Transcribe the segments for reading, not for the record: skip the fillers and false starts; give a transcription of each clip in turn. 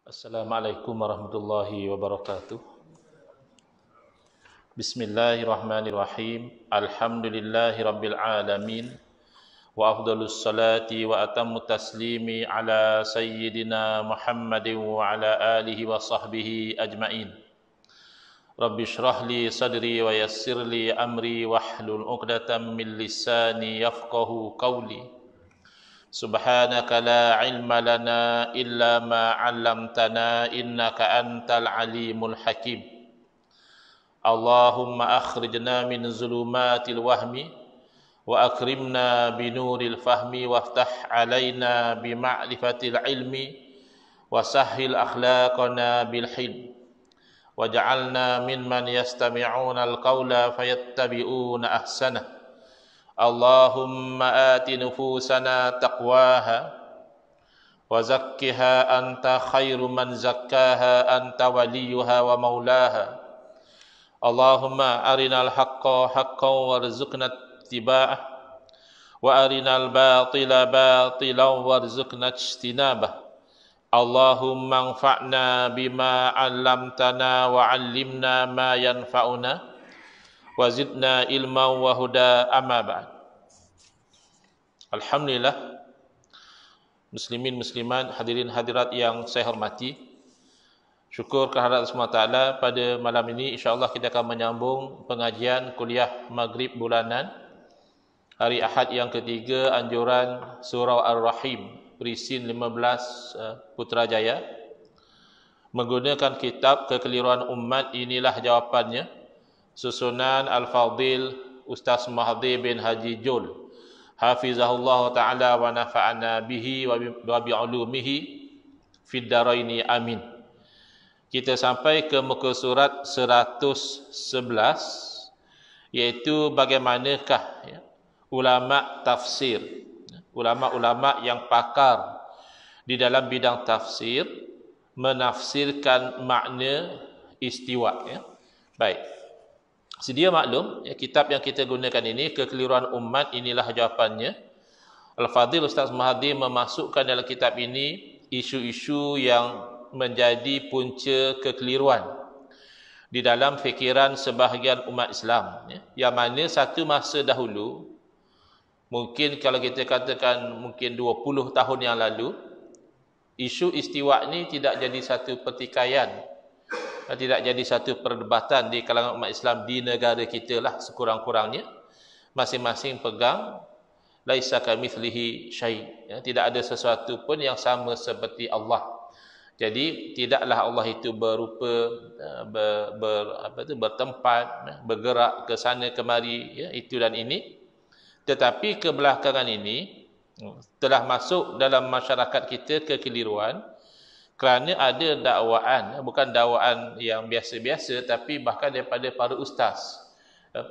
Assalamualaikum warahmatullahi wabarakatuh. Bismillahirrahmanirrahim. Alhamdulillahi rabbil alamin. Wa afdalus salati wa atammu taslimi ala sayyidina Muhammadin wa ala alihi wa sahbihi ajma'in. Rabbi shrah li sadri wa yassir li amri wahlul 'uqdatam min lisani yafqahu qawli. Subhanaka la ilma lana illa ma 'allamtana innaka antal alimul hakim. Allahumma akhrijna min zulumatil wahmi wa akrimna binuril fahmi waftah alaina bima'rifatil ilmi wa sahhil akhlaqana bil hilm waj'alna mimman yastami'una al-qawla fayattabi'una ahsanah. Allahumma ati nufusana taqwaha wa zakkiha anta khairu man zakkaha anta waliyuha wa maulaha. Allahumma arinal haqqa haqqan warzuqna ittiba'ah wa arinal batila batilan warzuqna ijtinabah. Allahumma anfa'na bima 'allamtana wa 'allimna ma yanfa'una wa zidna ilma wa huda, amma ba'd. Alhamdulillah, muslimin muslimat, hadirin hadirat yang saya hormati, syukur kehadirat Allah SWT. Pada malam ini insyaAllah kita akan menyambung pengajian kuliah maghrib bulanan hari Ahad yang ketiga anjuran surah Ar-Rahim Perisin 15 Putrajaya, menggunakan kitab Kekeliruan Umat Inilah Jawapannya, susunan Al-Fadhil Ustaz Mahdi bin Haji Jul, hafizahullah ta'ala wa nafa'ana bihi wa bi'ulumihi fid daraini amin. Kita sampai ke muka surat 111, iaitu bagaimanakah ulama tafsir, ulama-ulama yang pakar di dalam bidang tafsir menafsirkan makna istiwa. Baik, sedia maklum, kitab yang kita gunakan ini, Kekeliruan Umat Inilah Jawapannya. Al-Fadhil Ustaz Mahdi memasukkan dalam kitab ini isu-isu yang menjadi punca kekeliruan di dalam fikiran sebahagian umat Islam, yang mana satu masa dahulu, mungkin kalau kita katakan mungkin 20 tahun yang lalu, isu istiwa ini tidak jadi satu pertikaian, tidak jadi satu perdebatan di kalangan umat Islam di negara kita lah. Sekurang-kurangnya masing-masing pegang laisa kamitslihi syai', tidak ada sesuatu pun yang sama seperti Allah. Jadi tidaklah Allah itu berupa bertempat, bergerak ke sana kemari, itu dan ini. Tetapi kebelakangan ini telah masuk dalam masyarakat kita kekeliruan, kerana ada dakwaan, bukan dakwaan yang biasa-biasa, tapi bahkan daripada para ustaz,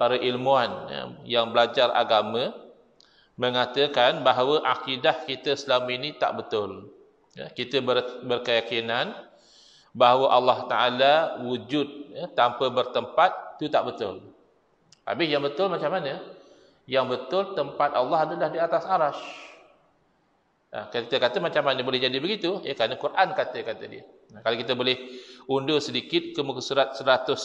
para ilmuwan yang belajar agama, mengatakan bahawa akidah kita selama ini tak betul. Kita berkeyakinan bahawa Allah Ta'ala wujud tanpa bertempat, itu tak betul. Habis yang betul macam mana? Yang betul tempat Allah adalah di atas arash. Kita kata macam mana boleh jadi begitu? Kerana Quran kata dia. Kalau kita boleh undur sedikit ke muka surat 109,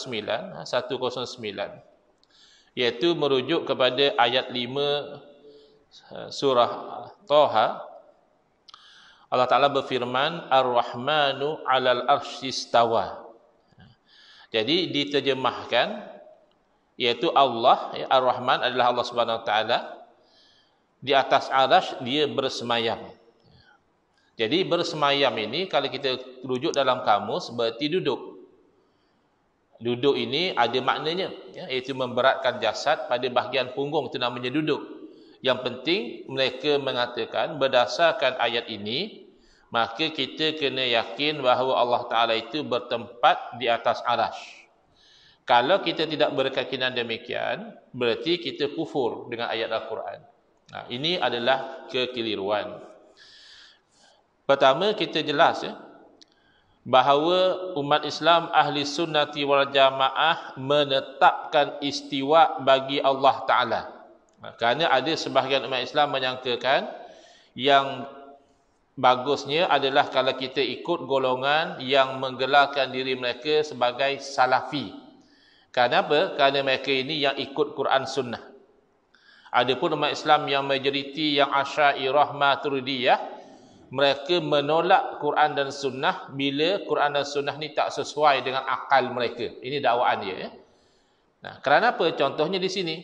iaitu merujuk kepada ayat 5 surah Taha. Allah Ta'ala berfirman, Ar-Rahmanu 'alal arsy istawa. Jadi diterjemahkan, iaitu Allah, Ar-Rahman adalah Allah Subhanahu Wa Ta'ala, di atas arash dia bersemayam. Jadi bersemayam ini kalau kita rujuk dalam kamus berarti duduk. Duduk ini ada maknanya, iaitu memberatkan jasad pada bahagian punggung, itu namanya duduk. Yang penting mereka mengatakan berdasarkan ayat ini, maka kita kena yakin bahawa Allah Ta'ala itu bertempat di atas arash. Kalau kita tidak berkeyakinan demikian, berarti kita kufur dengan ayat Al-Quran. Ini adalah kekeliruan. Pertama, kita jelas bahawa umat Islam ahli sunnati wal jamaah menetapkan istiwa bagi Allah Ta'ala. Kerana ada sebahagian umat Islam menyangkakan yang bagusnya adalah kalau kita ikut golongan yang menggelarkan diri mereka sebagai salafi. Kenapa? Kerana mereka ini yang ikut Quran Sunnah. Adapun umat Islam yang majoriti yang Asy'ariyah Maturidiyah, mereka menolak Quran dan Sunnah bila Quran dan Sunnah ni tak sesuai dengan akal mereka. Ini dakwaan dia. Nah, kerana apa? Contohnya di sini.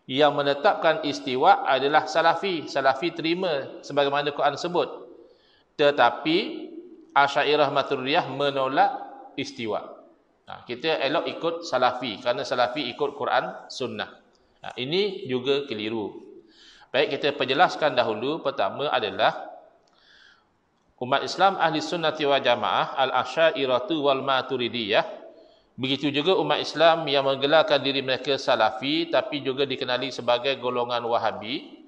Yang menetapkan istiwa adalah salafi. Salafi terima sebagaimana Quran sebut. Tetapi Asy'ariyah Maturidiyah menolak istiwa. Nah, kita elok ikut salafi kerana salafi ikut Quran Sunnah. Nah, ini juga keliru. Baik, kita perjelaskan dahulu. Pertama adalah umat Islam Ahli Sunnati wal Jamaah Al-Asy'ariyatu wal Maturidiyah. Begitu juga umat Islam yang menggelarkan diri mereka salafi tapi juga dikenali sebagai golongan Wahabi.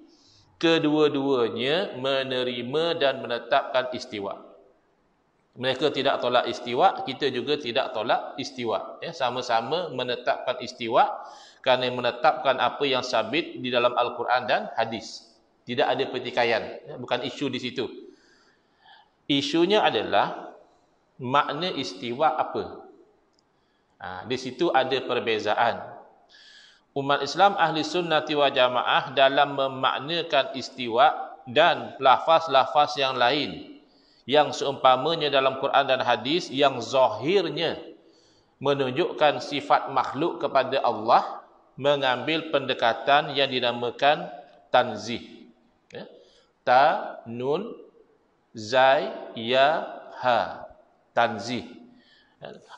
Kedua-duanya menerima dan menetapkan istiwa. Mereka tidak tolak istiwa, kita juga tidak tolak istiwa. Sama-sama menetapkan istiwa kerana menetapkan apa yang sabit di dalam Al-Quran dan hadis. Tidak ada pertikaian, bukan isu di situ. Isunya adalah makna istiwa apa. Di situ ada perbezaan. Umat Islam Ahli Sunnati wal Jamaah dalam memaknakan istiwa dan lafaz-lafaz yang lain yang seumpamanya dalam Quran dan hadis yang zahirnya menunjukkan sifat makhluk kepada Allah, mengambil pendekatan yang dinamakan tanzih. Ta, nun, zai, ya, ha. Tanzih.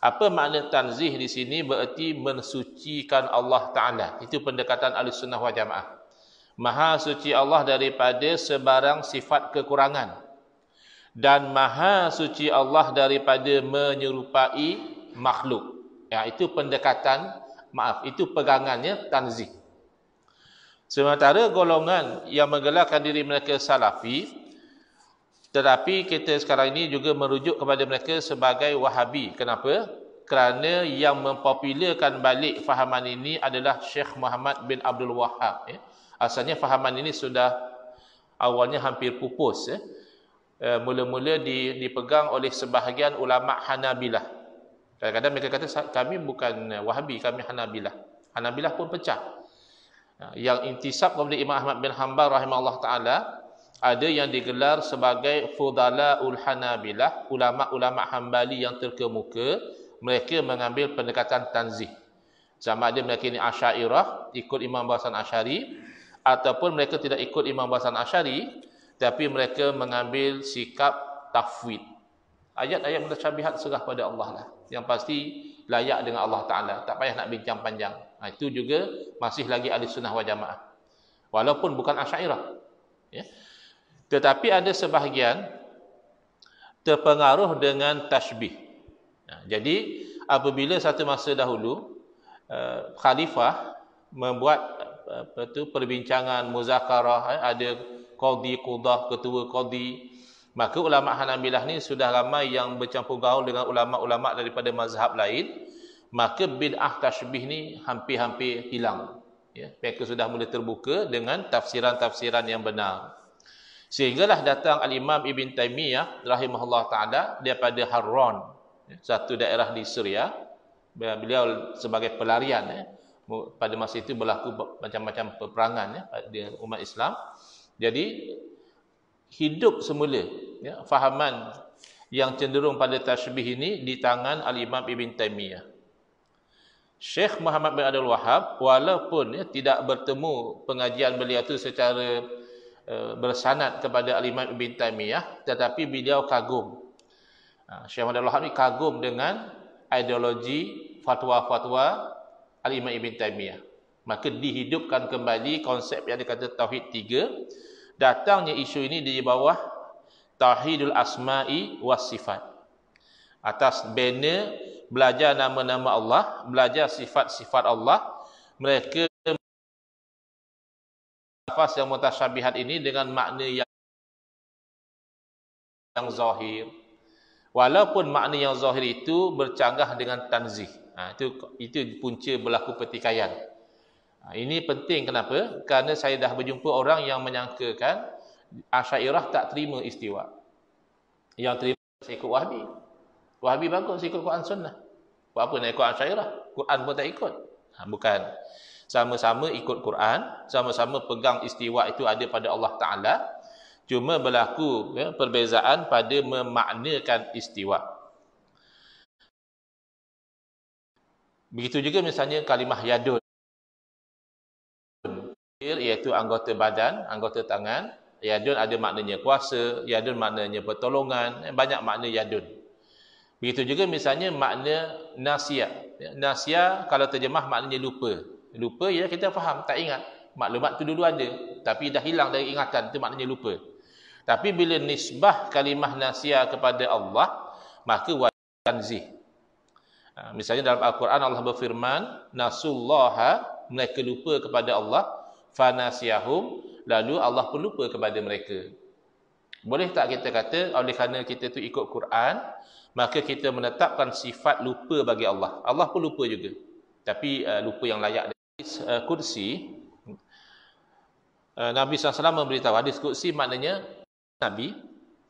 Apa makna tanzih di sini? Berarti mensucikan Allah Ta'ala. Itu pendekatan Ahlussunnah wal Jamaah. Maha suci Allah daripada sebarang sifat kekurangan. Dan maha suci Allah daripada menyerupai makhluk. Itu pendekatan, itu pegangannya tanzih. Sementara golongan yang menggelarkan diri mereka salafi, tetapi kita sekarang ini juga merujuk kepada mereka sebagai Wahabi. Kenapa? Kerana yang mempopularkan balik fahaman ini adalah Syekh Muhammad bin Abdul Wahhab. Asalnya fahaman ini sudah awalnya hampir pupus. Mula-mula dipegang oleh sebahagian ulama Hanabilah. Kadang-kadang mereka kata kami bukan Wahabi, kami Hanabilah. Hanabilah pun pecah. Yang intisab kepada Imam Ahmad bin Hanbal rahimahullah ta'ala, ada yang digelar sebagai Fudalaul Hanabilah, ulama-ulama Hambali yang terkemuka. Mereka mengambil pendekatan tanzih. Sama ada mereka ini Asy'ariyah, ikut Imam Hasan Asy'ari, ataupun mereka tidak ikut Imam Hasan Asy'ari, tapi mereka mengambil sikap tafwid. Ayat-ayat mutasyabihat serah pada Allah lah. Yang pasti layak dengan Allah Ta'ala. Tak payah nak bincang panjang. Itu juga masih lagi Ahlussunnah wal Jamaah. Walaupun bukan Asy'ariyah. Tetapi ada sebahagian terpengaruh dengan tashbih. Jadi apabila satu masa dahulu khalifah membuat perbincangan muzakarah, ada qadi, qudah, ketua qadi, maka ulama Hanabilah ni sudah ramai yang bercampur gaul dengan ulama-ulama daripada mazhab lain, maka bid'ah tashbih ni hampir-hampir hilang. Mereka sudah mula terbuka dengan tafsiran-tafsiran yang benar. Sehinggalah datang Al-Imam Ibn Taymiyah rahimahullah ta'ala daripada Harran, satu daerah di Syria. Beliau sebagai pelarian, pada masa itu berlaku macam-macam peperangan di umat Islam. Jadi hidup semula fahaman yang cenderung pada tashbih ini di tangan Al-Imam Ibn Taymiyah. Syekh Muhammad bin Abdul Wahhab walaupun tidak bertemu pengajian beliau itu secara bersanad kepada Al-Imam Ibn Taymiyah, tetapi beliau kagum. Syekh Muhammad bin Abdul Wahhab ini kagum dengan ideologi fatwa-fatwa Al-Imam Ibn Taymiyah. Maka dihidupkan kembali konsep yang dikata Tauhid 3. Datangnya isu ini di bawah Tauhidul Asma'i was Sifat. Atas banner belajar nama-nama Allah, belajar sifat-sifat Allah, mereka lafaz yang mutasyabihat ini dengan makna yang zahir. Walaupun makna yang zahir itu bercanggah dengan tanzih. Itu punca berlaku pertikaian. Ini penting, kenapa? Kerana saya dah berjumpa orang yang menyangkakan Asy'ariyah tak terima istiwa. Yang terima ikut Wahhabi. Wahhabi bagus ikut Quran Sunnah. Buat apa nak ikut Asy'ariyah? Quran pun tak ikut. Bukan. Sama-sama ikut Quran, sama-sama pegang istiwa itu ada pada Allah Ta'ala. Cuma berlaku perbezaan pada memaknakan istiwa. Begitu juga misalnya kalimah yadun, iaitu anggota badan, anggota tangan. Yadun ada maknanya kuasa, yadun maknanya pertolongan, banyak makna yadun. Begitu juga misalnya makna nasya. Nasya kalau terjemah maknanya lupa. Lupa ya kita faham, tak ingat. Maklumat tu dulu ada, tapi dah hilang dari ingatan, itu maknanya lupa. Tapi bila nisbah kalimah nasya kepada Allah, maka wajib tanzih. Misalnya dalam Al-Quran Allah berfirman, nasullaha, mereka lupa kepada Allah, fanasyahum, lalu Allah pun lupa kepada mereka. Boleh tak kita kata oleh kerana kita tu ikut Quran, maka kita menetapkan sifat lupa bagi Allah. Allah pun lupa juga. Tapi lupa yang layak. Hadis kursi, Nabi SAW memberitahu, hadis kursi maknanya Nabi,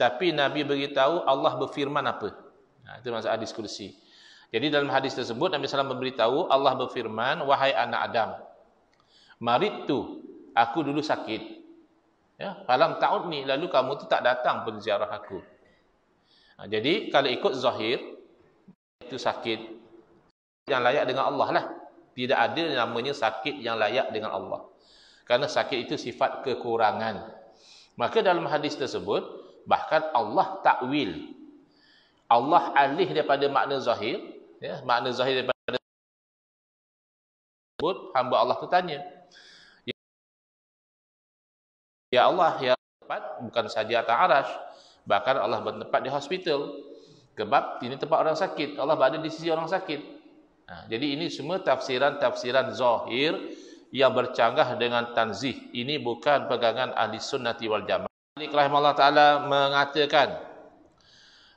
tapi Nabi beritahu Allah berfirman apa. Itu maksud hadis kursi. Jadi dalam hadis tersebut Nabi SAW memberitahu Allah berfirman, wahai anak Adam, maridtu, aku dulu sakit. Ya, falam ta'udni, lalu kamu tu tak datang pun ziarah aku. Jadi kalau ikut zahir, itu sakit yang layak dengan Allah lah. Tidak ada namanya sakit yang layak dengan Allah. Karena sakit itu sifat kekurangan. Maka dalam hadis tersebut, bahkan Allah takwil. Allah alih daripada makna zahir, ya, makna zahir daripada tersebut, hamba Allah tu tanya, ya Allah, ya tempat bukan saja atas arash, bahkan Allah bertempat di hospital. Sebab ini tempat orang sakit, Allah berada di sisi orang sakit. Jadi ini semua tafsiran-tafsiran zahir yang bercanggah dengan tanzih. Ini bukan pegangan ahli sunnati wal jamaah. Malik rahimahullah ta'ala mengatakan,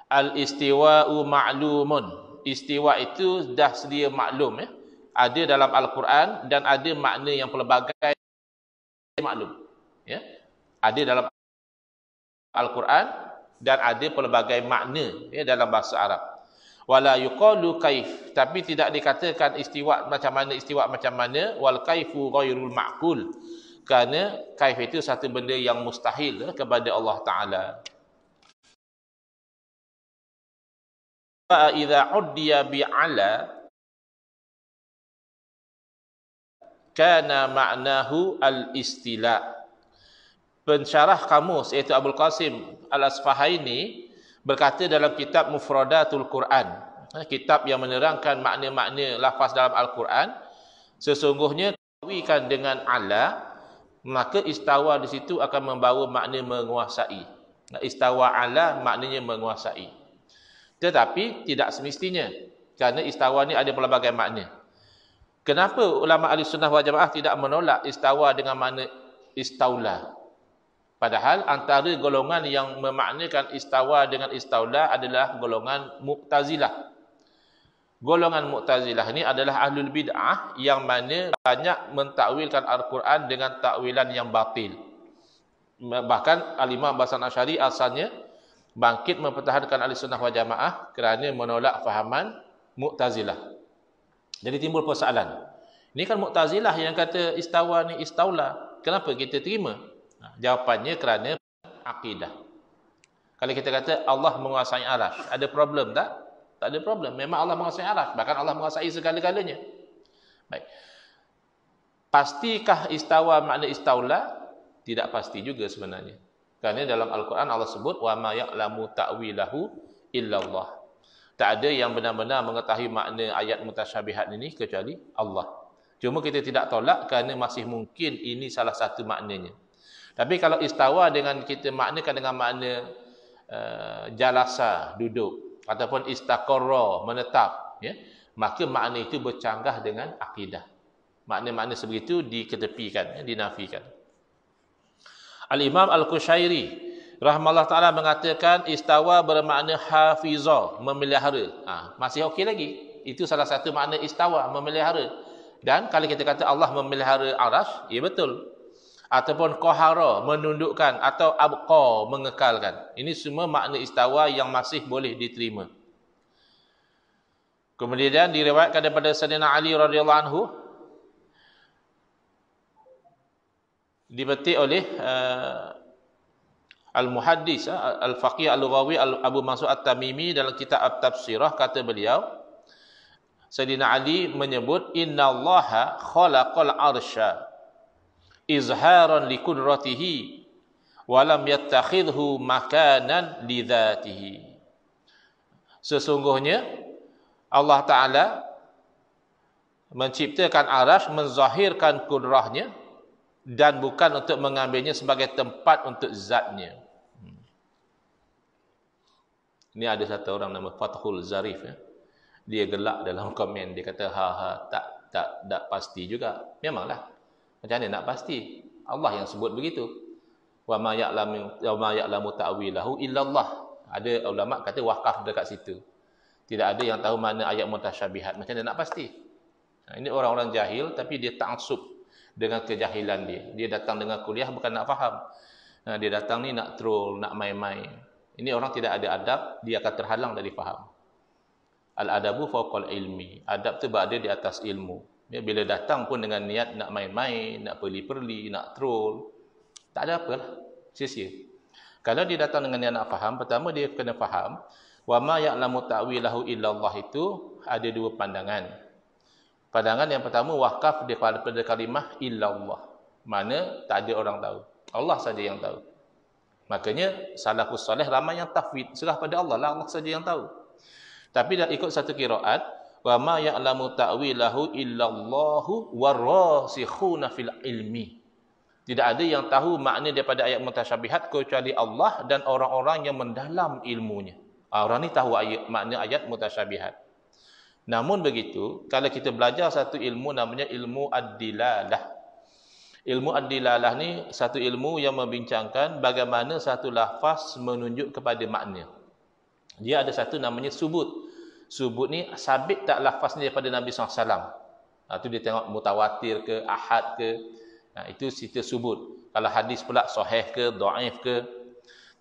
al-istiwa'u ma'lumun. Istiwa itu dah sedia maklum. Ya? Ada dalam Al-Quran dan ada makna yang pelbagai maklum. Ya? Ada dalam Al-Quran dan ada pelbagai makna ya, dalam bahasa Arab. Wala yuqalu kaif, tapi tidak dikatakan istiwa macam mana, wal kaifu ghairul ma'qul, kerana kaif itu satu benda yang mustahil kepada Allah Ta'ala. Fa idza uddiya bi'ala kana ma'nahu al-istila. Pensyarah kamus iaitu Abul Qasim Al-Asfahaini berkata dalam kitab Mufradatul Quran, kitab yang menerangkan makna-makna lafaz dalam Al-Quran, sesungguhnya kawikan dengan ala, maka istawa di situ akan membawa makna menguasai. Istawa ala maknanya menguasai. Tetapi tidak semestinya, kerana istawa ni ada pelbagai makna. Kenapa ulama ahli sunnah wal jamaah tidak menolak istawa dengan makna istaula? Padahal antara golongan yang memaknakan istawa dengan istaula adalah golongan Mu'tazilah. Golongan Mu'tazilah ini adalah ahlul bid'ah yang mana banyak mentakwilkan Al-Quran dengan takwilan yang batil. Bahkan Al-Imam Hasan Asy'ari asalnya bangkit mempertahankan ahli sunnah wal jamaah kerana menolak fahaman Mu'tazilah. Jadi timbul persoalan. Ini kan Mu'tazilah yang kata istawa ni istaula. Kenapa kita terima? Jawapannya kerana akidah. Kalau kita kata Allah menguasai arash, ada problem tak? Tak ada problem. Memang Allah menguasai arash, bahkan Allah menguasai segala-galanya. Baik. Pastikah istawa makna istaula? Tidak pasti juga sebenarnya. Kerana dalam Al-Quran Allah sebut wa ma ya'lamu ta'wilahu illallah. Tak ada yang benar-benar mengetahui makna ayat mutasyabihat ini kecuali Allah. Cuma kita tidak tolak kerana masih mungkin ini salah satu maknanya. Tapi kalau istawa dengan kita maknakan dengan makna jalasa, duduk, ataupun istaqarra, menetap, ya, maka makna itu bercanggah dengan akidah. Makna-makna sebegitu diketepikan, ya, dinafikan. Al-Imam Al-Qushairi rahimahullah ta'ala mengatakan istawa bermakna hafizah, memelihara. Masih okey lagi. Itu salah satu makna istawa, memelihara. Dan kalau kita kata Allah memelihara arash, ya betul. ataupun qahara menundukkan, atau abqa mengekalkan. Ini semua makna istawa yang masih boleh diterima. Kemudian diriwayatkan daripada Sayyidina Ali radhiyallahu anhu, dipetik oleh Al-Muhaddis, Al-Faqih Al-Lughawi Abu Mansur At-Tamimi dalam kitab At-Tafsirah, kata beliau, Sayyidina Ali menyebut, innallaha khalaqal arsya izharan li qudratihi wa lam yattakhidhu makanan li dhatihi. Sesungguhnya Allah Ta'ala menciptakan arasy, menzahirkan kudrahnya, dan bukan untuk mengambilnya sebagai tempat untuk zatnya. Ini ada satu orang nama Fathul Zarif, ya. Dia gelak dalam komen, dia kata tak pasti juga. Memanglah, macam mana nak pasti? Allah yang sebut begitu. Wa ma ya'lamu ta'wilahu illallah. Ada ulama kata wakaf dekat situ. Tidak ada yang tahu mana ayat mutasyabihat. Macam mana nak pasti? Ini orang-orang jahil, tapi dia ta'assub dengan kejahilan dia. Dia datang dengan kuliah bukan nak faham. Dia datang ni nak troll, nak main-main. Ini orang tidak ada adab, dia akan terhalang dari faham. Al-adabu fawqal ilmi. Adab tu berada di atas ilmu. Ya, bila datang pun dengan niat nak main-main, nak perli-perli, nak troll, tak ada apalah, sia-sia. Kalau dia datang dengan niat nak faham, pertama dia kena faham, wa ma ya'lamu ta'wilahu illallah itu ada dua pandangan. Pandangan yang pertama, wakaf dia pada kalimah illallah. Mana tak ada orang tahu. Allah saja yang tahu. Makanya salafus salih ramai yang tafwid, serah pada Allah lah, Allah saja yang tahu. Tapi dah ikut satu qiraat, wa ma ya'lamu ta'wilahu illallahu warasikhuna fil ilmi. Tidak ada yang tahu makna daripada ayat mutasyabihat kecuali Allah dan orang-orang yang mendalam ilmunya. Orang ni tahu makna ayat mutasyabihat. Namun begitu, kalau kita belajar satu ilmu namanya ilmu ad-dilalah. Ilmu ad-dilalah ni satu ilmu yang membincangkan bagaimana satu lafaz menunjuk kepada makna. Dia ada satu namanya subut. Subut ni sabit tak lafaz ni daripada Nabi SAW. Itu dia tengok mutawatir ke, ahad ke. Itu cerita subut. Kalau hadis pula sahih ke, dhaif ke.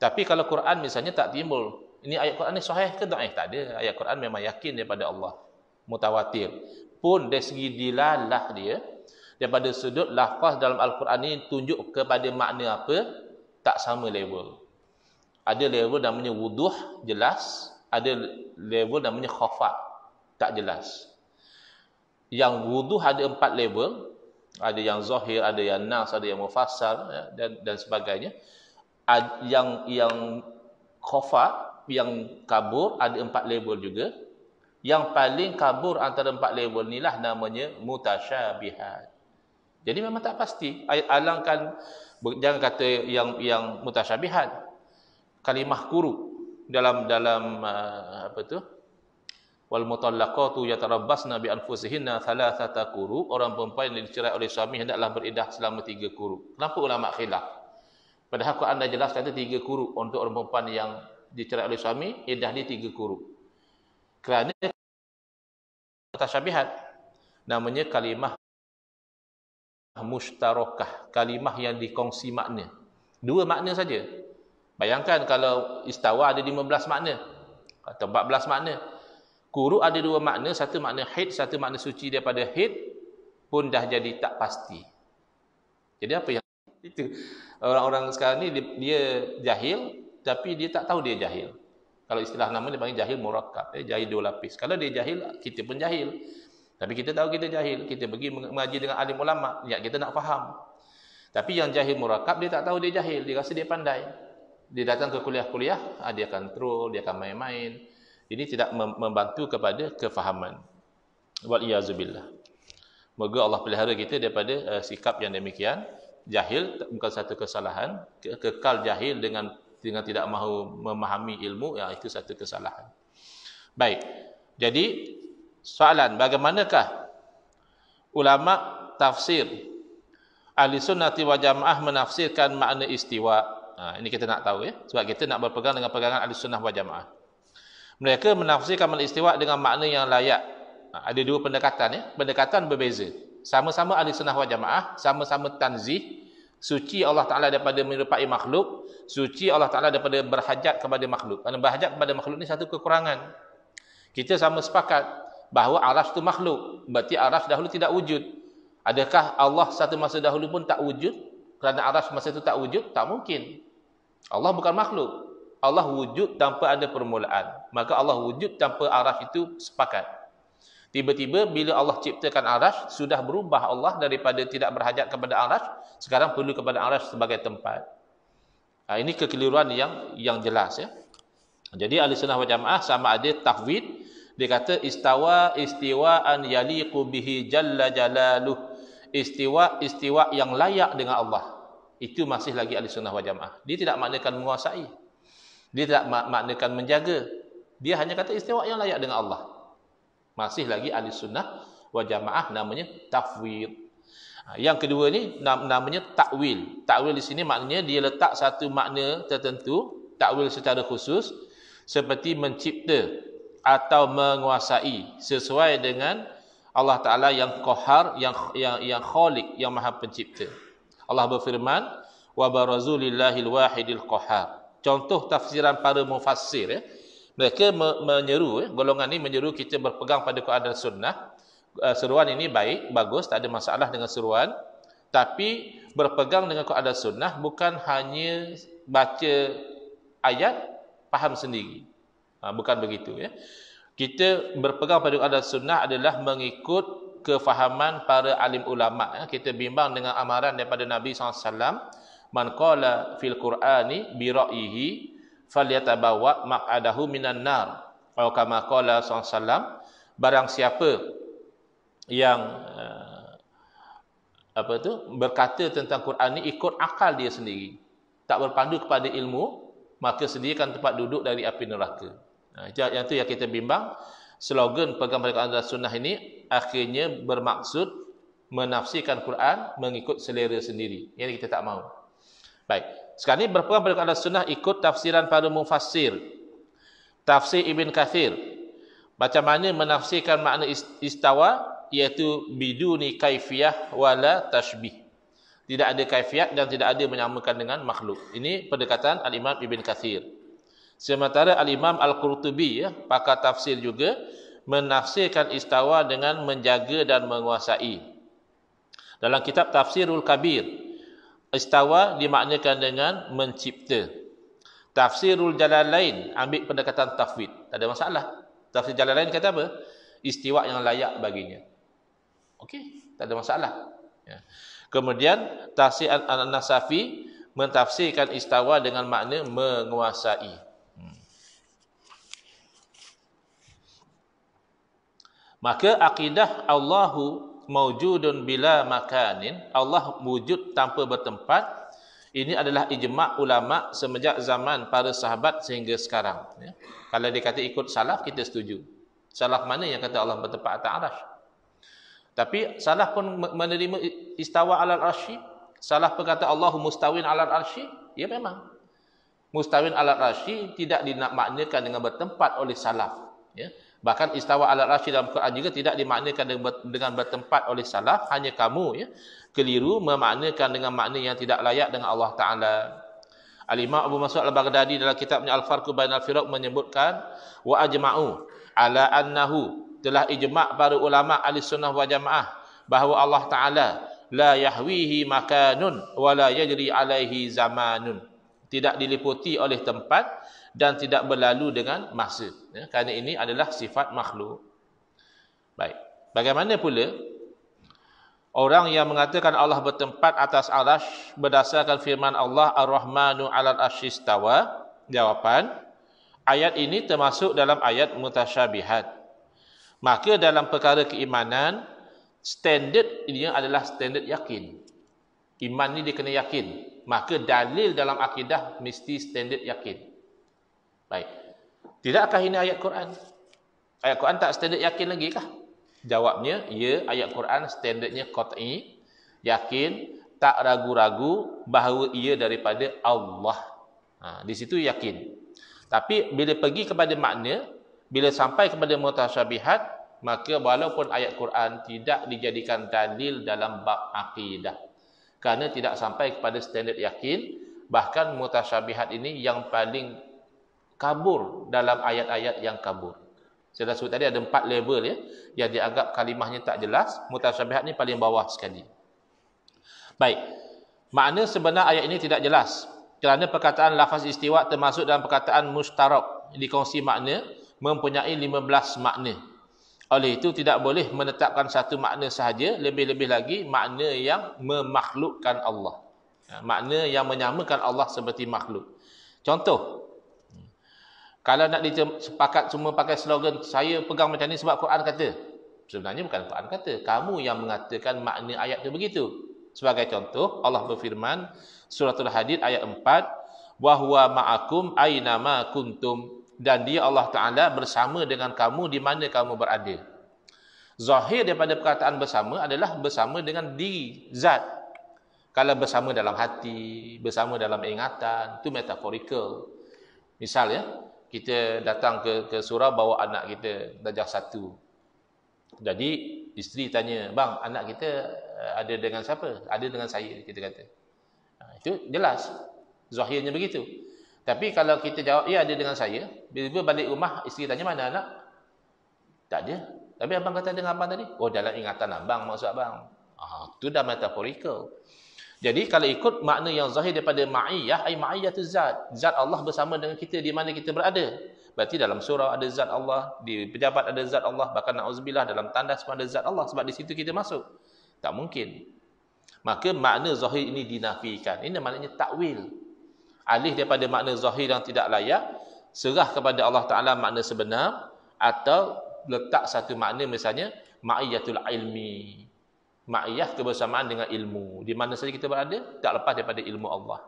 Tapi kalau Quran misalnya tak timbul. Ini ayat Quran ni sahih ke, dhaif? Tak ada. Ayat Quran memang yakin daripada Allah. Mutawatir. Pun dari segi dilalah dia, daripada sudut lafaz dalam Al-Quran ni tunjuk kepada makna apa, tak sama level. Ada level namanya wuduh, jelas. Ada level namanya khafa, tak jelas. Yang wuduh ada 4 level. Ada yang zahir, ada yang nas, ada yang mufassal, ya, dan sebagainya. Yang khafa, yang kabur, ada 4 level juga. Yang paling kabur antara 4 level inilah namanya mutasyabihat. Jadi memang tak pasti. Alangkan, jangan kata yang mutasyabihat. Kalimah kuru dalam apa tu, wal mutallaqatu yatarabbasna bi anfusihinna thalathata quru. Orang perempuan yang dicerai oleh suami hendaklah beriddah selama 3 quru. Kenapa ulama khilaf? Padahal Quran dah jelas kata 3 quru untuk orang perempuan yang dicerai oleh suami, iddah dia 3 quru. Kerana mutasyabihat, namanya kalimah mushtarakah, kalimah yang dikongsi makna. 2 makna saja. Bayangkan kalau istawa ada 15 makna atau 14 makna. Quru ada 2 makna, satu makna haid, satu makna suci daripada haid, pun dah jadi tak pasti. Jadi apa yang itu? Orang-orang sekarang ni dia jahil, tapi dia tak tahu dia jahil. Kalau istilah nama dia panggil jahil murakkab, jahil 2 lapis. Kalau dia jahil, kita pun jahil. Tapi kita tahu kita jahil, kita pergi mengaji dengan alim ulama, niat kita nak faham. Tapi yang jahil murakkab, dia tak tahu dia jahil, dia rasa dia pandai. Dia datang ke kuliah-kuliah, dia akan troll, dia akan main-main. Ini tidak membantu kepada kefahaman. Wal-iyazubillah. Moga Allah pelihara kita daripada sikap yang demikian. Jahil bukan satu kesalahan. Kekal jahil dengan tidak mahu memahami ilmu, ya, itu satu kesalahan. Baik. Jadi, soalan, bagaimanakah ulama tafsir Ahli Sunnati wal Jamaah menafsirkan makna istiwa? Ini kita nak tahu, ya, sebab kita nak berpegang dengan pegangan Ahli Sunnah wal Jamaah. Mereka menafsirkan makna istiwa dengan makna yang layak. Ada 2 pendekatan, ya. Pendekatan berbeza. Sama-sama Ahli Sunnah wal Jamaah, sama-sama tanzih, Suci Allah Ta'ala daripada menyerupai makhluk, suci Allah Ta'ala daripada berhajat kepada makhluk. Kerana berhajat kepada makhluk ni satu kekurangan. Kita sama sepakat bahawa arasy itu makhluk. Berarti arasy dahulu tidak wujud. Adakah Allah satu masa dahulu pun tak wujud? Kerana arasy masa itu tak wujud? Tak mungkin. Allah bukan makhluk. Allah wujud tanpa ada permulaan. Maka Allah wujud tanpa arasy itu sepakat. Tiba-tiba bila Allah ciptakan arasy, sudah berubah Allah daripada tidak berhajat kepada arasy, sekarang perlu kepada arasy sebagai tempat. Ini kekeliruan yang jelas ya. Jadi Ahlussunnah wal Jamaah sama ada tafwid, dia kata istiwaan yaliqu bihi jalla jalaluh. Istiwa yang layak dengan Allah. Itu masih lagi Ahlussunnah wal Jamaah. Dia tidak maknakan menguasai. Dia tidak maknakan menjaga. Dia hanya kata istiwa yang layak dengan Allah. Masih lagi Ahlussunnah wal Jamaah namanya tafwid. Yang kedua ni namanya takwil. Takwil di sini maknanya dia letak satu makna tertentu, takwil secara khusus, seperti mencipta atau menguasai sesuai dengan Allah Taala yang Qahar, yang Khaliq, yang Maha Pencipta. Allah berfirman, wa barazu lillahil wahidil qahar. Contoh tafsiran para mufassir ya. Mereka menyeru, golongan ini menyeru kita berpegang pada Quran dan Sunnah. Seruan ini baik, bagus, tak ada masalah dengan seruan. Tapi berpegang dengan Quran dan Sunnah bukan hanya baca ayat, faham sendiri. Bukan begitu ya. Kita berpegang pada Quran dan Sunnah adalah mengikut kefahaman para alim ulama. Kita bimbang dengan amaran daripada Nabi SAW. Man qala fil Qur'ani bi ra'yihi falyatabawa maq'adahu minan nar. Atau kama qala SAW, barang siapa yang berkata tentang Quran ni ikut akal dia sendiri, tak berpandu kepada ilmu, maka sediakan tempat duduk dari api neraka. Yang itu yang kita bimbang. Slogan pegang pada Quran dan Sunnah ini akhirnya bermaksud menafsirkan Quran mengikut selera sendiri. Yang kita tak mahu. Baik. Sekarang ini berpegang pada Quran dan Sunnah ikut tafsiran para mufassir. Tafsir Ibn Kathir. Macam mana menafsirkan makna istawa, iaitu biduni kaifiyah wala tashbih. Tidak ada kaifiat dan tidak ada menyamakan dengan makhluk. Ini pendekatan Al-Imam Ibn Kathir. Sementara Al-Imam Al-Qurtubi, ya, pakar tafsir juga, menafsirkan istawa dengan menjaga dan menguasai. Dalam kitab Tafsirul Kabir, istawa dimaknakan dengan mencipta. Tafsirul Jalalain ambil pendekatan tafwid. Tak ada masalah. Tafsir Jalalain kata apa? Istiwa yang layak baginya. Okey, tak ada masalah. Ya. Kemudian Tafsir An-Nasafi mentafsirkan istawa dengan makna menguasai. Maka akidah Allahu mawjudun bila makanin, Allah wujud tanpa bertempat, ini adalah ijma' ulama semenjak zaman para sahabat sehingga sekarang. Ya. Kalau dia kata ikut salaf, kita setuju. Salaf mana yang kata Allah bertempat atas arasy? Tapi salaf pun menerima istawa alal arsy. Salaf pun kata Allahu mustawin alal arsy. Ya memang. Mustawin alal arsy tidak dimaknakan dengan bertempat oleh salaf. Ya. Bahkan istawa alal arsy dalam Quran juga tidak dimaknakan dengan bertempat oleh salaf. Hanya kamu ya keliru memaknakan dengan makna yang tidak layak dengan Allah Ta'ala. Al-Imam Abu Mas'ud Al-Baghdadi dalam kitabnya Al-Farqu Bainal Firaq menyebutkan wa ajma'u ala annahu, telah ijma' para ulama Ahlussunnah wal Jamaah bahawa Allah Ta'ala la yahwihi makanun wa la yajri alaihi zamanun, tidak diliputi oleh tempat dan tidak berlalu dengan masa. Ya, kerana ini adalah sifat makhluk. Baik. Bagaimana pula orang yang mengatakan Allah bertempat atas arasy berdasarkan firman Allah Ar-Rahmanu 'alal arsy istawa? Jawapan, ayat ini termasuk dalam ayat mutasyabihat. Maka dalam perkara keimanan, standard ini adalah standard yakin. Iman ni dia kena yakin. Maka dalil dalam akidah mesti standard yakin. Baik. Tidakkah ini ayat Quran? Ayat Quran tak standard yakin lagi kah? Jawabnya, ya, ayat Quran standardnya qat'i, yakin, tak ragu-ragu bahawa ia daripada Allah. Di situ yakin. Tapi bila pergi kepada makna, bila sampai kepada mutasyabihat, maka walaupun ayat Quran tidak dijadikan dalil dalam bab akidah. kerana tidak sampai kepada standard yakin. Bahkan mutasyabihat ini yang paling kabur dalam ayat-ayat yang kabur. Saya dah sebut tadi ada 4 level ya, yang dianggap kalimahnya tak jelas. Mutasyabihat ni paling bawah sekali. Baik, makna sebenar ayat ini tidak jelas kerana perkataan lafaz istiwa termasuk dalam perkataan mustarak, dikongsi makna mempunyai 15 makna. Oleh itu tidak boleh menetapkan satu makna sahaja, lebih-lebih lagi makna yang memakhlukkan Allah. Makna yang menyamakan Allah seperti makhluk. Contoh, kalau nak sepakat semua pakai slogan saya pegang macam ni sebab Quran kata. Sebenarnya bukan Quran kata, kamu yang mengatakan makna ayat itu begitu. Sebagai contoh, Allah berfirman Suratul Hadid ayat 4, wa huwa ma'akum aina ma kuntum, dan dia Allah Taala bersama dengan kamu di mana kamu berada. Zahir daripada perkataan bersama adalah bersama dengan diri zat. Kalau bersama dalam hati, bersama dalam ingatan, itu metaphorical. Misal ya, kita datang ke surau bawa anak kita darjah 1. Jadi isteri tanya, "Bang, anak kita ada dengan siapa?" "Ada dengan saya," kita kata. Itu jelas. Zahirnya begitu. Tapi kalau kita jawab, "Ya, ada dengan saya." Bila balik rumah, isteri tanya, "Mana anak?" "Tak ada." "Tapi abang kata dengan abang tadi." "Oh, dalam ingatan abang, maksud abang." Itu dah metaphorical. Jadi kalau ikut makna yang zahir daripada ma'iyah, ai ma'iyyatu zat. Zat Allah bersama dengan kita di mana kita berada. Berarti dalam surau ada zat Allah, di pejabat ada zat Allah, bahkan na'udzubillah dalam tandas pun ada zat Allah, sebab di situ kita masuk. Tak mungkin. Maka makna zahir ini dinafikan. Ini maknanya takwil. Alih daripada makna zahir yang tidak layak, serah kepada Allah Ta'ala makna sebenar, atau letak satu makna misalnya ma'iyyatul ilmi. Ma'iyah kebersamaan dengan ilmu. Di mana saja kita berada, tak lepas daripada ilmu Allah.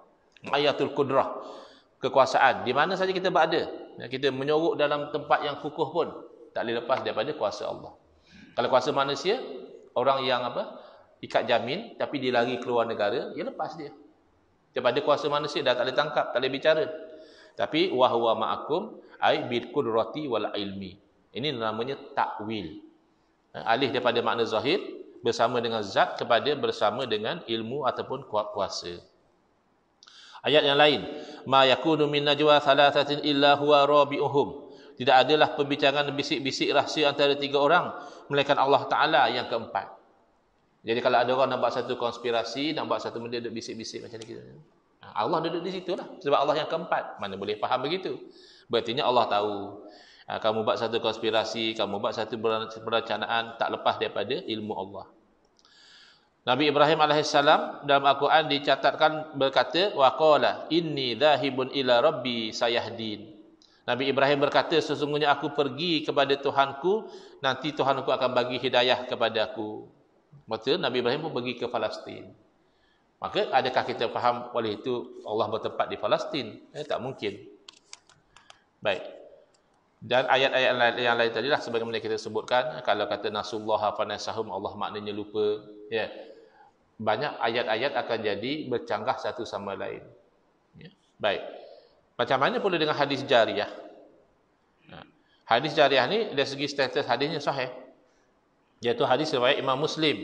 Ma'iyyatul qudrah, kekuasaan. Di mana saja kita berada, kita menyorok dalam tempat yang kukuh pun, tak boleh lepas daripada kuasa Allah. Kalau kuasa manusia, orang yang ikat jamin, tapi dia lari keluar negara, dia lepas dia. Daripada kuasa manusia, dah tak boleh tangkap, tak boleh bicara. Tapi, wahwa ma'akum, ay bil qudrati wal ilmi. Ini namanya takwil. Alih daripada makna zahir, bersama dengan zat kepada bersama dengan ilmu ataupun kuasa. Ayat yang lain, ma yakunu min najwa thalathatin illa huwa rabi'uhum. Tidak adalah pembicaraan bisik-bisik rahsia antara 3 orang melainkan Allah Taala yang keempat. Jadi kalau ada orang nak buat satu konspirasi, nak buat satu benda duduk bisik-bisik macam ni kita. Allah duduk di situlah sebab Allah yang keempat. Mana boleh faham begitu? Berartinya Allah tahu. Kamu buat satu konspirasi, kamu buat satu perencanaan, tak lepas daripada ilmu Allah. Nabi Ibrahim alaihissalam dalam Al-Quran dicatatkan berkata, wa qala inni dhahibun ila rabbi sayahdin. Nabi Ibrahim berkata, sesungguhnya aku pergi kepada Tuhanku, nanti Tuhanku akan bagi hidayah kepada aku. Maksudnya Nabi Ibrahim pun pergi ke Palestin. Maka adakah kita faham oleh itu Allah bertempat di Palestin? Tak mungkin. Baik. Dan ayat-ayat yang lain tadilah sebagaimana kita sebutkan, kalau kata nasullaha fanasahum, Allah maknanya lupa, ya. Banyak ayat-ayat akan jadi bercanggah satu sama lain. Ya. Baik. Macam mana pula dengan hadis jariyah? Hadis jariyah ni dari segi status hadisnya sahih. Iaitu hadis riwayat Imam Muslim.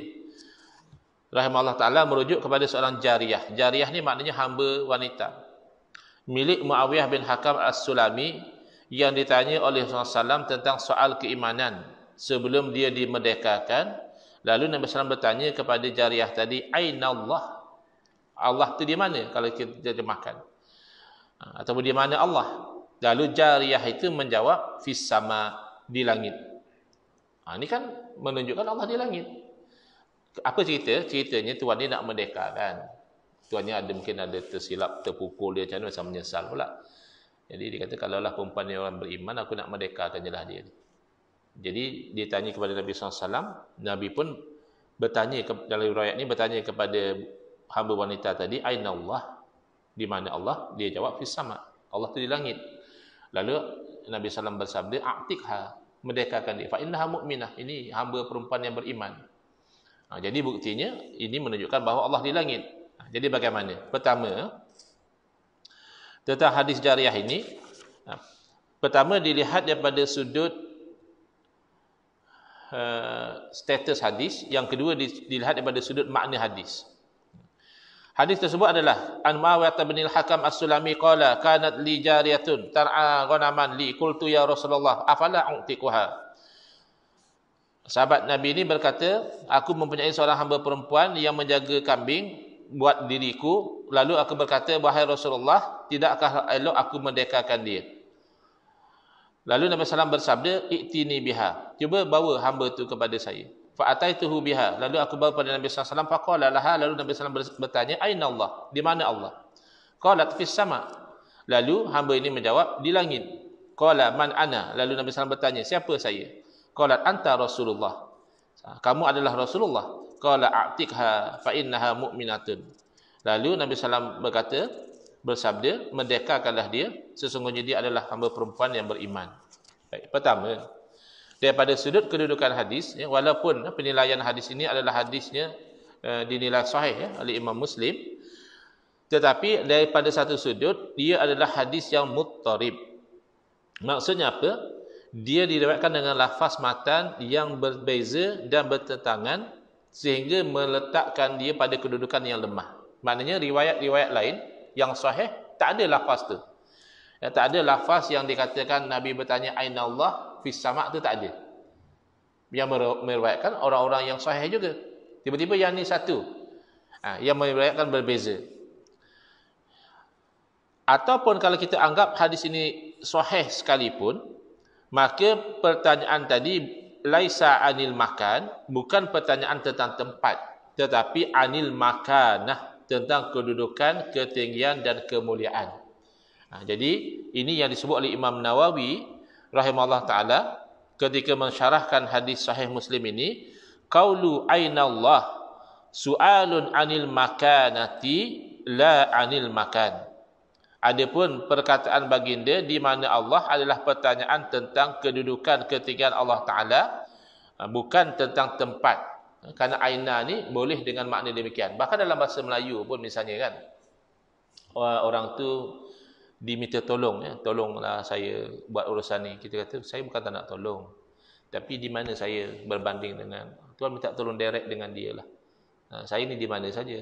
Rahimahullah Ta'ala merujuk kepada seorang jariyah. Jariyah ni maknanya hamba wanita. Milik Muawiyah bin Hakam As-Sulami, yang ditanya oleh Rasulullah SAW tentang soal keimanan sebelum dia dimerdekakan. Lalu Nabi SAW bertanya kepada jariyah tadi, Aina Allah? Allah tu di mana kalau kita terjemahkan? Ataupun di mana Allah? Lalu jariyah itu menjawab, Fis sama, di langit. Ini kan menunjukkan Allah di langit. Apa cerita? Ceritanya tuan dia nak merdekakan. Tuannya mungkin ada tersilap, terpukul dia macam menyesal pula. Jadi dia kata, kalaulah perempuan yang orang beriman, aku nak merdekakan jelah dia. Jadi dia tanya kepada Nabi SAW, Nabi pun bertanya, dalam riwayat ni bertanya kepada hamba wanita tadi, Aina Allah? Di mana Allah? Dia jawab, Fis sama. Allah tu di langit. Lalu Nabi SAW bersabda, A'tiqha, merdekakan dia. Fa'innaha mu'minah. Ini hamba perempuan yang beriman. Jadi buktinya, ini menunjukkan bahawa Allah di langit. Jadi bagaimana? Pertama, tentang hadis jariyah ini, pertama dilihat daripada sudut status hadis, yang kedua dilihat daripada sudut makna hadis. Hadis tersebut adalah an Muawiyah bin al-Hakam As-Sulami qala kanat li jariyatun tar'a ghanaman li qultu ya Rasulullah afala u'tiquha. Sahabat Nabi ini berkata, aku mempunyai seorang hamba perempuan yang menjaga kambing buat diriku, lalu aku berkata, wahai Rasulullah, tidakkah elok aku merdekakan dia? Lalu Nabi SAW bersabda, i'tini biha, cuba bawa hamba itu kepada saya. Fa'ataituhu biha, lalu aku bawa kepada Nabi SAW, faqala laha, lalu Nabi SAW bertanya, aina Allah, di mana Allah? Qalat fis sama, lalu hamba ini menjawab, di langit. Qala man ana, lalu Nabi SAW bertanya, siapa saya? Qalat anta Rasulullah, kamu adalah Rasulullah. Qala a'tiqha fa innaha mu'minatun, lalu Nabi SAW berkata, bersabda, merdekakanlah dia, sesungguhnya dia adalah hamba perempuan yang beriman. Baik, pertama, daripada sudut kedudukan hadis, ya, walaupun penilaian hadis ini adalah hadisnya dinilai sahih ya, oleh Imam Muslim, tetapi daripada satu sudut dia adalah hadis yang muttarib. Maksudnya apa? Dia diriwayatkan dengan lafaz matan yang berbeza dan bertentangan sehingga meletakkan dia pada kedudukan yang lemah. Maknanya riwayat-riwayat lain yang sahih tak ada lafaz tu. Ya, tak ada lafaz yang dikatakan Nabi bertanya aina Allah fis sama' tu tak ada. Yang meriwayatkan orang-orang yang sahih juga. Tiba-tiba yang ni satu. Yang meriwayatkan berbeza. Ataupun kalau kita anggap hadis ini sahih sekalipun, maka pertanyaan tadi laisa anil makan, bukan pertanyaan tentang tempat, tetapi anil makanah, tentang kedudukan, ketinggian dan kemuliaan. Jadi ini yang disebut oleh Imam Nawawi rahimahullah taala ketika mensyarahkan hadis sahih Muslim ini, qaulu aina Allah su'alun anil makanati la anil makan. Adapun perkataan baginda di mana Allah adalah pertanyaan tentang kedudukan ketinggian Allah Ta'ala, bukan tentang tempat. Kerana aina ni boleh dengan makna demikian. Bahkan dalam bahasa Melayu pun misalnya kan, orang tu diminta tolong, ya, tolonglah saya buat urusan ni. Kita kata, saya bukan tak nak tolong, tapi di mana saya berbanding dengan Tuhan, minta tolong direct dengan dia lah. Saya ni di mana saja.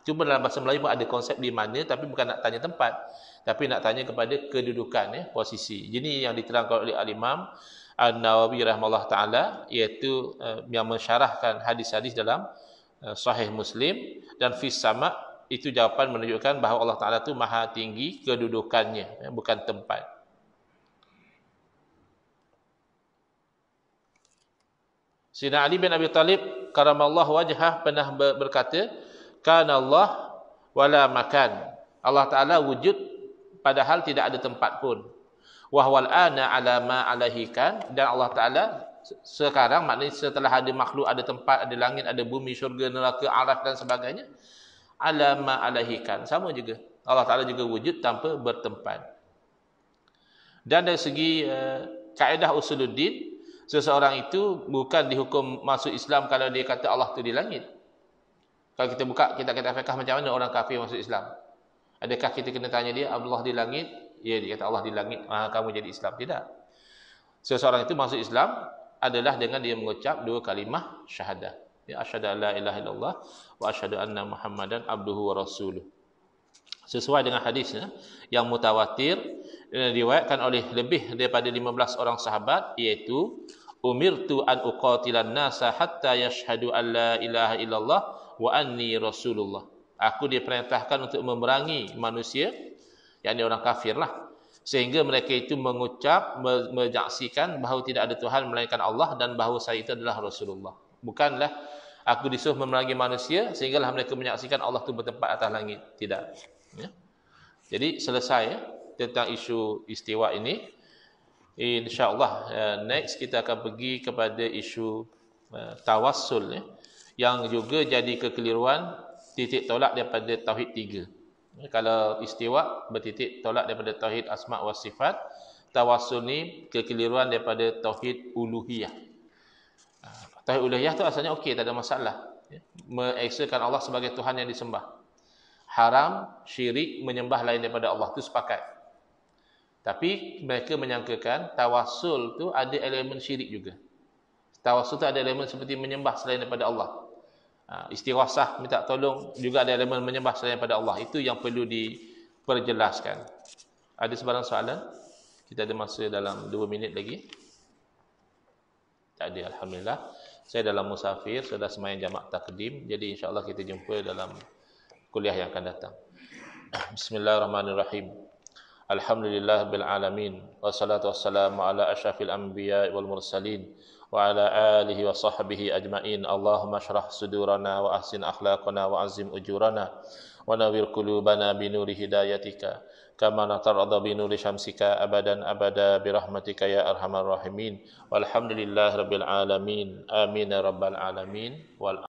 Cuma dalam bahasa Melayu pun ada konsep di mana, tapi bukan nak tanya tempat, tapi nak tanya kepada kedudukan, ya, posisi. Jadi yang diterangkan oleh Al-Imam An-Nawawi rahimahullah taala, iaitu yang mensyarahkan hadis-hadis dalam Sahih Muslim, dan fis sama' itu jawapan menunjukkan bahawa Allah Taala tu maha tinggi kedudukannya, ya, bukan tempat. Sayyidina Ali bin Abi Talib karamallahu wajhah pernah berkata, kana Allah wala makan. Allah Taala wujud padahal tidak ada tempat pun. Wa huwal ana ala ma alaihi kan, dan Allah Taala sekarang, maknanya setelah ada makhluk, ada tempat, ada langit, ada bumi, syurga, neraka, araf dan sebagainya, ala ma alaihi kan, sama juga. Allah Taala juga wujud tanpa bertempat. Dan dari segi kaedah usuluddin, seseorang itu bukan dihukum masuk Islam kalau dia kata Allah tu di langit. Kalau kita buka kitab-kitab fiqh, macam mana orang kafir masuk Islam? Adakah kita kena tanya dia, Allah di langit? Ya, dia kata Allah di langit, kamu jadi Islam? Tidak. Seseorang itu masuk Islam adalah dengan dia mengucap dua kalimah syahadah. Ya, asyhadu an la ilaha illallah wa asyhadu anna Muhammadan abduhu wa rasuluh. Sesuai dengan hadisnya yang mutawatir, diriwayatkan oleh lebih daripada 15 orang sahabat, iaitu umirtu an uqatilan nasa hatta yashhadu an la ilaha illallah wa anni rasulullah. Aku diperintahkan untuk memerangi manusia, yakni orang kafir lah, sehingga mereka itu mengucap, menyaksikan bahawa tidak ada Tuhan melainkan Allah dan bahawa saya itu adalah Rasulullah. Bukanlah aku disuruh memerangi manusia sehinggalah mereka menyaksikan Allah itu bertempat atas langit. Tidak. Ya. Jadi selesai, ya, tentang isu istiwa ini. InsyaAllah next kita akan pergi kepada isu tawassul, ya, yang juga jadi kekeliruan, titik tolak daripada tauhid 3. Kalau istiwa bertitik tolak daripada tauhid asma' wa sifat, tawassul ni kekeliruan daripada tauhid uluhiyah. Tauhid uluhiyah tu asalnya okey, tak ada masalah, ya. Mengesakan Allah sebagai Tuhan yang disembah. Haram syirik menyembah lain daripada Allah, tu sepakat. Tapi mereka menyangkakan tawassul tu ada elemen syirik juga. Tawassul tu ada elemen seperti menyembah selain daripada Allah. Istighasah, minta tolong juga ada elemen menyembah selain pada Allah. Itu yang perlu diperjelaskan. Ada sebarang soalan? Kita ada masa dalam 2 minit lagi. Tak ada, alhamdulillah. Saya dalam musafir, sudah sembahyang jamak takdim. Jadi insya-Allah kita jumpa dalam kuliah yang akan datang. Bismillahirrahmanirrahim. Alhamdulillah bil alamin. Wassalatu wassalamu ala asyrafil anbiya wal mursalin wa ala alihi wa sahbihi ajmain. Allahumma shrah sudurana wa ahsin akhlaqana wa azim ujurana wa nawwir qulubana bi nuri hidayatika kama natarada bi nuri syamsika abadan abada bi rahmatika ya arhamar rahimin. Walhamdulillahirabbil alamin. Amin ya rabbal alamin. Wal